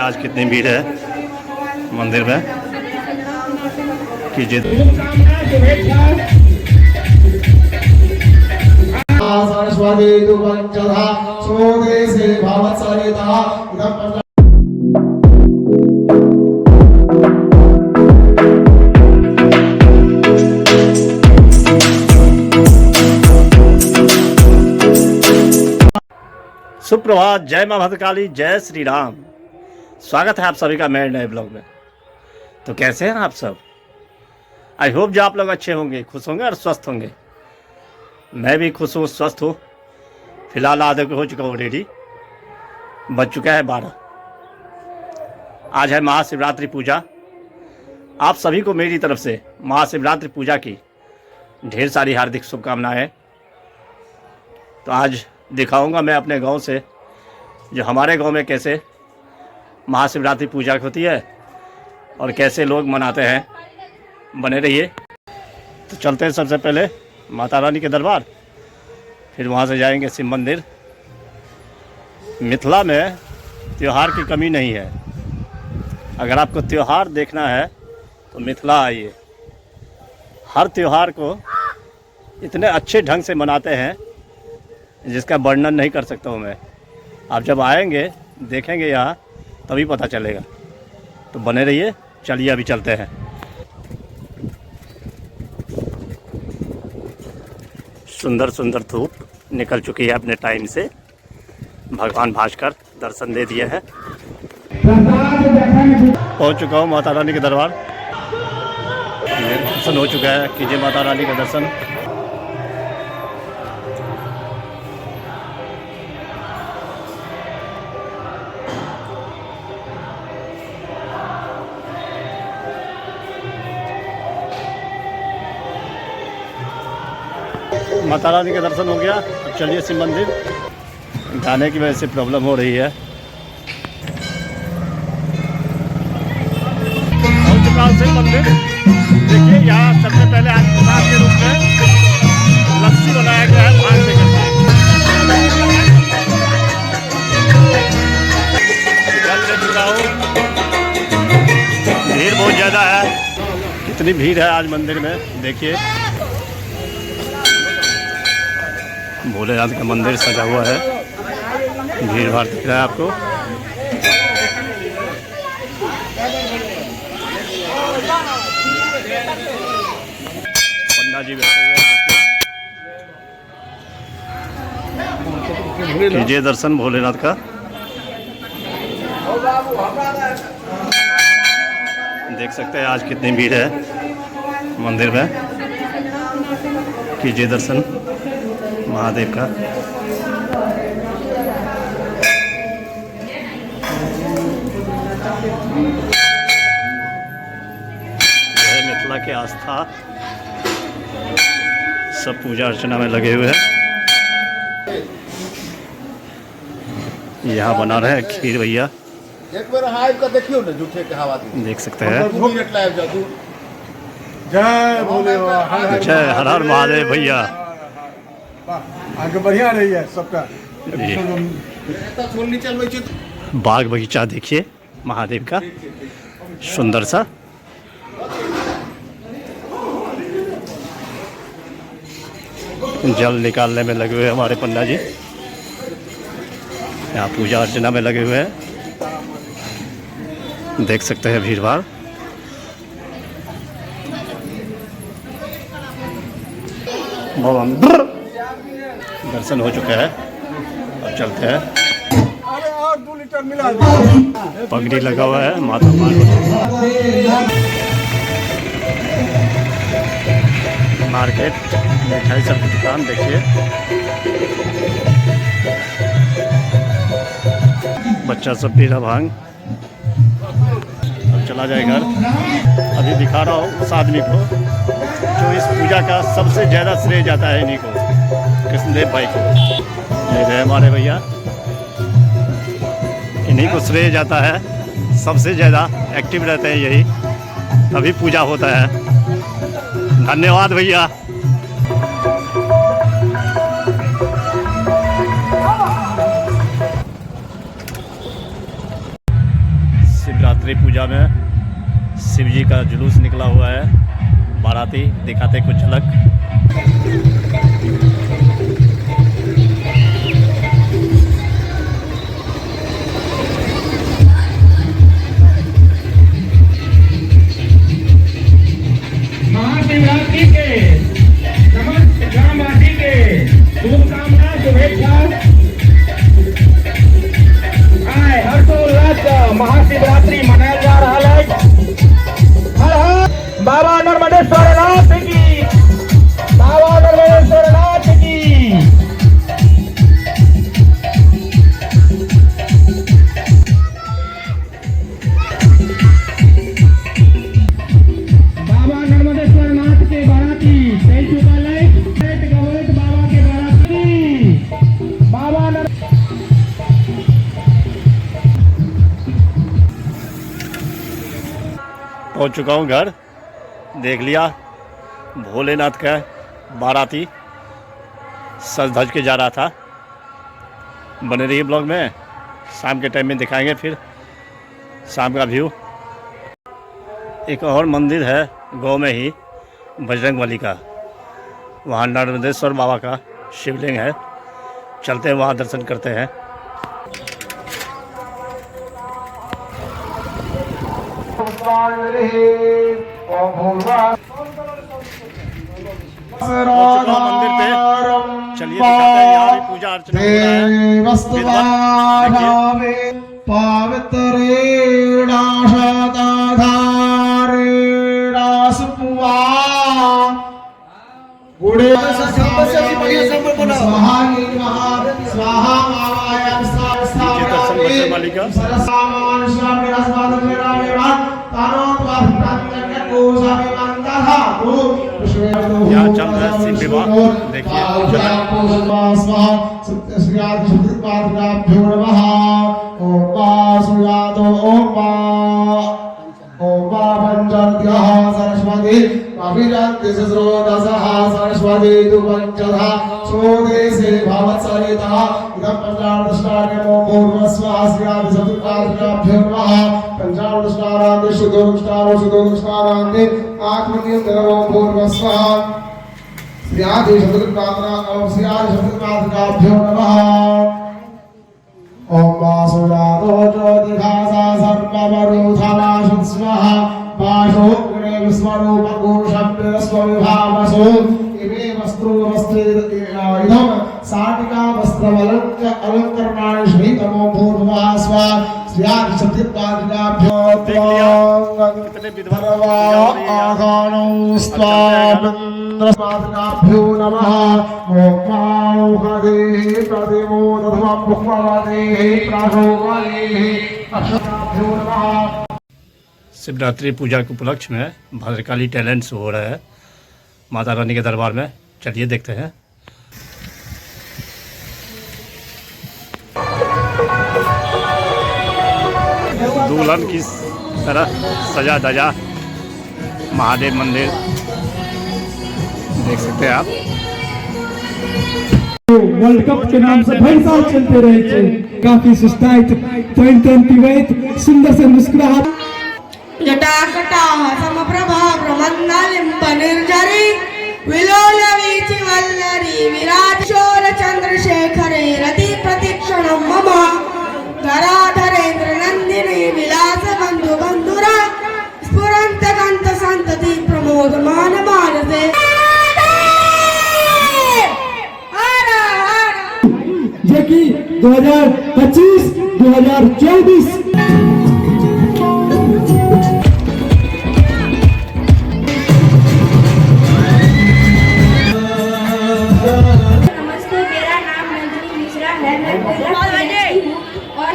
आज कितनी भीड़ है मंदिर में कीजिए। सुप्रभात, जय मां भद्रकाली, जय श्री राम। स्वागत है आप सभी का मेरे नए ब्लॉग में। तो कैसे हैं आप सब? आई होप जो आप लोग अच्छे होंगे, खुश होंगे और स्वस्थ होंगे। मैं भी खुश हूँ, स्वस्थ हूँ। फिलहाल आधे को हो चुका हूँ रेडी। बज चुका है 12। आज है महाशिवरात्रि पूजा। आप सभी को मेरी तरफ से महाशिवरात्रि पूजा की ढेर सारी हार्दिक शुभकामनाएं। तो आज दिखाऊंगा मैं अपने गांव से, जो हमारे गांव में कैसे महाशिवरात्रि पूजा होती है और कैसे लोग मनाते हैं। बने रहिए। तो चलते हैं सबसे पहले माता रानी के दरबार, फिर वहां से जाएंगे शिव मंदिर। मिथिला में त्यौहार की कमी नहीं है। अगर आपको त्यौहार देखना है तो मिथिला आइए। हर त्यौहार को इतने अच्छे ढंग से मनाते हैं जिसका वर्णन नहीं कर सकता हूँ मैं। आप जब आएंगे देखेंगे यहाँ तभी पता चलेगा। तो बने रहिए। चलिए अभी चलते हैं। सुंदर सुंदर धूप निकल चुकी है अपने टाइम से। भगवान भास्कर दर्शन दे दिए हैं। पहुँच चुका हूँ माता रानी के दरबार। दर्शन हो चुका है। कीजिए माता रानी का दर्शन। माता रानी का दर्शन हो गया। अब चलिए शिव मंदिर। गाने की वजह से प्रॉब्लम हो रही है। पहुंच चुका हूं शिव मंदिर। देखिए यहाँ सबसे पहले आज प्रसाद के रूप में लस्सी बनाया गया है भांग से करके। जल ले चुका हूँ। भीड़ बहुत ज़्यादा है। कितनी भीड़ है आज मंदिर में देखिए। भोलेनाथ का मंदिर सजा हुआ है। भीड़ भाड़ दिख रहा है आपको। पंडा जी बैठे हुए। कीजिए दर्शन भोलेनाथ का। देख सकते हैं आज कितनी भीड़ है मंदिर में। कीजिए दर्शन महादेव का। यह मिथिला की आस्था। सब पूजा अर्चना में लगे हुए हैं। यहाँ बना रहे हैं खीर भैया। एक बार हाइव का देखियो ना, झूठे के हवा देख सकते हैं। जय भोले, जय हर हर महादेव भैया। आगे बढ़िया रही है सबका। बाग बगीचा देखिए महादेव का सुंदर सा। जल निकालने में लगे हुए हमारे पंडा जी। यहाँ पूजा अर्चना में लगे हुए हैं। देख सकते हैं भीड़ भाड़। दर्शन हो चुका है। अब चलते हैं। और 2 लीटर मिला। पगड़ी लगा हुआ है माता मार्केट। मिठाई सब की दुकान देखिए। बच्चा सब पी रहा भांग। अब चला जाए घर। अभी दिखा रहा हूँ उस आदमी को जो इस पूजा का सबसे ज़्यादा श्रेय जाता है इन्हीं को, कृष्णदेव भाई को। ये रहे हमारे भैया। इन्हीं को श्रेय जाता है। सबसे ज़्यादा एक्टिव रहते हैं यही, तभी पूजा होता है। धन्यवाद भैया। पूजा में शिव जी का जुलूस निकला हुआ है। बाराती दिखाते कुछ झलक। महाशिवरात्रि के समस्त ग्रामवासी के शुभकामना शुभेच्छा। आए हर्षोल्लास का महाशिवरात्रि मनाया जा रहा है। हर हर बाबा नर्मदेश्वर नाथ की, बाबा नर्मदेश्वर नाथ की। बाबा नर्मदेश्वर नाथ के बाराती तेज उपालय गवत बाबा के बाराती बाबा पहुंच चुका हूं घर। देख लिया भोलेनाथ का बाराती सज धज के जा रहा था। बने रहिए ब्लॉग में, शाम के टाइम में दिखाएंगे फिर शाम का व्यू। एक और मंदिर है गांव में ही, बजरंगबली का। वहाँ नर्मदेश्वर बाबा का शिवलिंग है। चलते हैं वहाँ दर्शन करते हैं। मंदिर पे चलिए दिखाते हैं। यहाँ भी पूजा अर्चना हो रहा है। यहाँ चल रहा है शिव विवाह, देखिए। सरस्वती अभिजाति स्रोतसः सरस्वती दुपञ्चधा स्वदेशे भवत्सरितः इदं पञ्चामृतस्नानमो पूर्वस्वास्यादि चतुर्पादकाभ्यो नमः। पञ्चामृतस्नानादि शुद्धोदकस्नानादि आत्मनियन्त्रणो पूर्वस्वः स्यादि चतुर्पादकाभ्यो नमः। ओम वासुरातो ज्योतिघासा सर्ववरोधनाशु स्वाहा वाशो गुणे विस्वरूपकोशब्दस्वविभावसो इमे वस्त्रे इदं साटिका वस्त्रवलंक्य अलंकरणानि श्रीतमो भूर्भुवः स्वा स्यादि चतुर्पादकाभ्यो कितने विद्वान आगानो स्वामिन्द्रपादकाभ्यो नमः। ओम माऊहदेहि प्रतिमोदध्वं पुष्पवदेहि प्राशोवदेहि अक्षराभ्यो नमः। शिवरात्रि पूजा के उपलक्ष्य में भद्रकाली टैलेंट शो हो रहा है माता रानी के दरबार में। चलिए देखते हैं। दुल्हन की तरह सजा धजा महादेव मंदिर देख सकते हैं आप। वर्ल्ड कप के नाम से हर साल चलते रहे थे। काफी सुस्तायत पिबैत सुंदर से मुस्कुराहट जटाकटाः समप्रभा ब्रह्मण्डलिम्बनिर्झरी विलोलवीचि वल्लरी विराजशोर चन्द्रशेखरे रति प्रतिक्षणं मम धराधरेन्द्र नन्दिनी विलास बन्धु बन्धुरा स्फुरन्त कान्त सन्तति प्रमोदमान मानसे। जो कि 2025-2024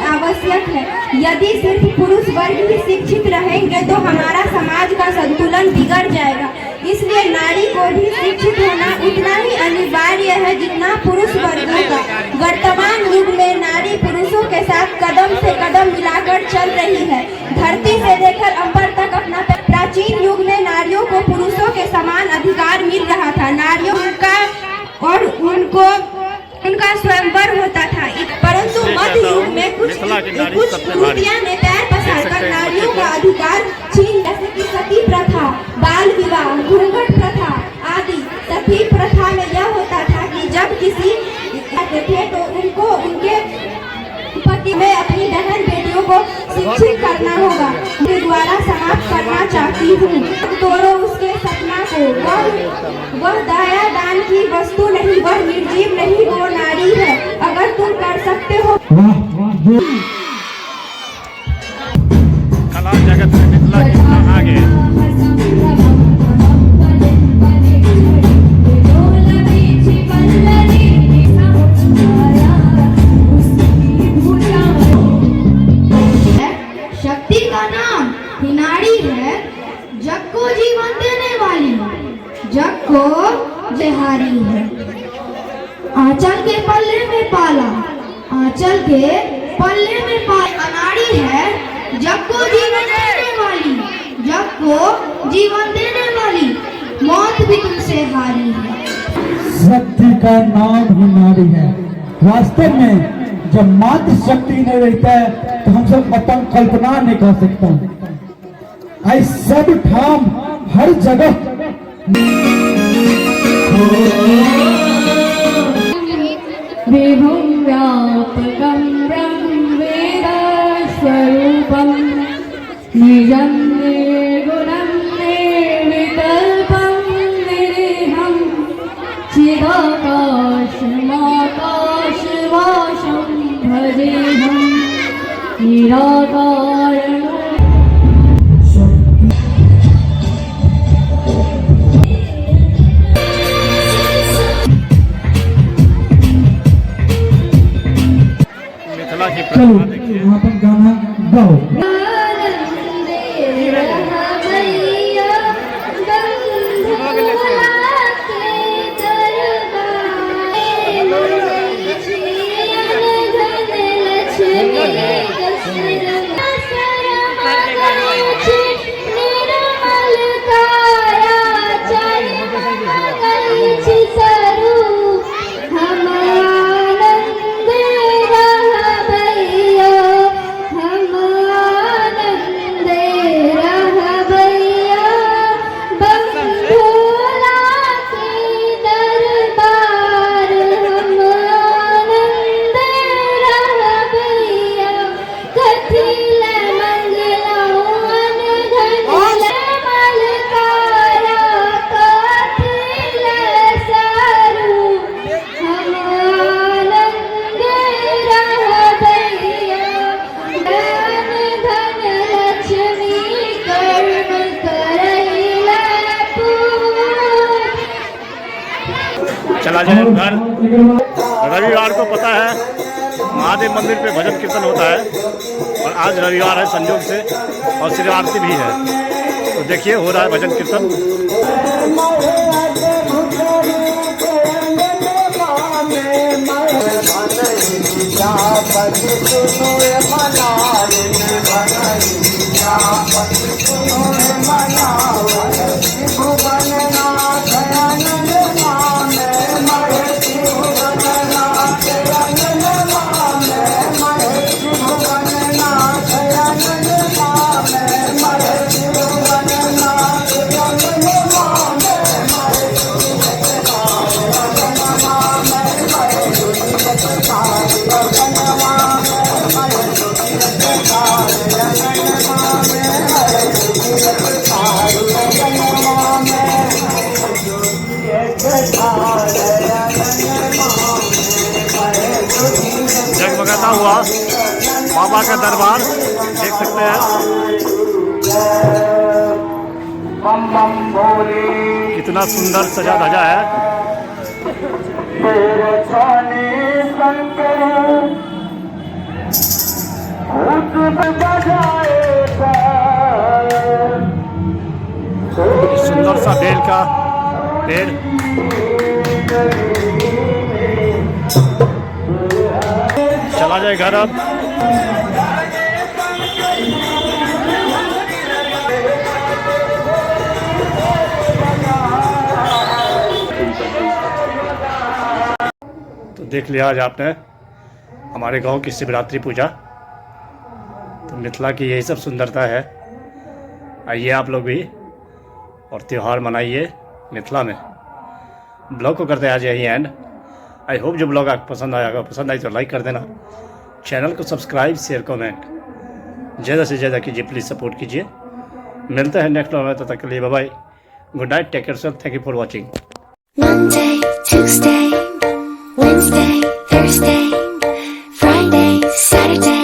आवश्यक है। यदि सिर्फ पुरुष वर्ग ही शिक्षित रहेंगे तो हमारा समाज का संतुलन बिगड़ जाएगा। इसलिए नारी को भी शिक्षित होना उतना ही अनिवार्य है जितना पुरुष वर्ग का। वर्तमान युग में नारी पुरुषों के साथ कदम से कदम मिलाकर चल रही है। धरती से लेकर अंबर तक अपना प्राचीन युग में नारियों को पुरुषों के समान अधिकार मिल रहा था। नारियों का और उनका स्वयंवर होता था। परंतु मध्य युग में कुछ कुरूतियां ने पैर पसारकर नारियों का अधिकार विवाह, घूंघट प्रथा आदि सभी प्रथा में यह होता था कि जब किसी आते थे तो उनको उनके पति में अपनी बहन बेटियों को शिक्षित करना होगा। के द्वारा समाप्त करना चाहती हूँ। तोड़ो उसके सपना को, वह दया दान की वस्तु नहीं, वह निर्जीव नहीं, वो नारी है। अगर तुम कर सकते हो। कला जगत में मिथिला कितना आगे है। शक्ति का नाम ही नारी है, जग को जीवन देने वाली, जग को जहारी है। आंचल के पल्ले में पाला, आंचल के पल्ले में पाला नारी है, जग को जीवन देने वाली, जग को जीवन देने वाली, मौत भी तुमसे हारी है। शक्ति का नाम ही नारी है। वास्तव में जब मात्र शक्ति नहीं रहता है तो हम सब अपन कल्पना नहीं कर सकता। आई सब ठाम हर जगह विभुं व्यापकं ब्रह्मवेदस्वरूपं निजं निर्गुणं निर्विकल्पं निरीहं चिदाकाशमाकाशवासं भजेऽहं निराकारं। मिथिला की चलो प्रतिभा देखिए। यहाँ पर गाना गाओ। चला जाए घर। रविवार को पता है महादेव मंदिर पे भजन कीर्तन होता है और आज रविवार है संयोग से और श्री आरती भी है, तो देखिए हो रहा है भजन कीर्तन। जगमगाता हुआ बाबा का दरबार देख सकते हैं, कितना सुंदर सजा धजा है। सुंदर सा बेल का पेड़, चला जाए घर अब। तो देख लिया आज आपने हमारे गांव की शिवरात्रि पूजा। तो मिथिला की यही सब सुंदरता है। आइए आप लोग भी और त्यौहार मनाइए मिथिला में। ब्लॉग को करते आज यही एंड। आई होप जो ब्लॉग आपको पसंद आएगा, पसंद आई तो लाइक कर देना, चैनल को सब्सक्राइब शेयर कमेंट ज़्यादा से ज़्यादा कीजिए, प्लीज़ सपोर्ट कीजिए। मिलते हैं नेक्स्ट ब्लॉग में, तब तक के लिए bye bye, good night, take care, thank you for watching. Monday, Tuesday, Wednesday, Thursday, Friday, Saturday.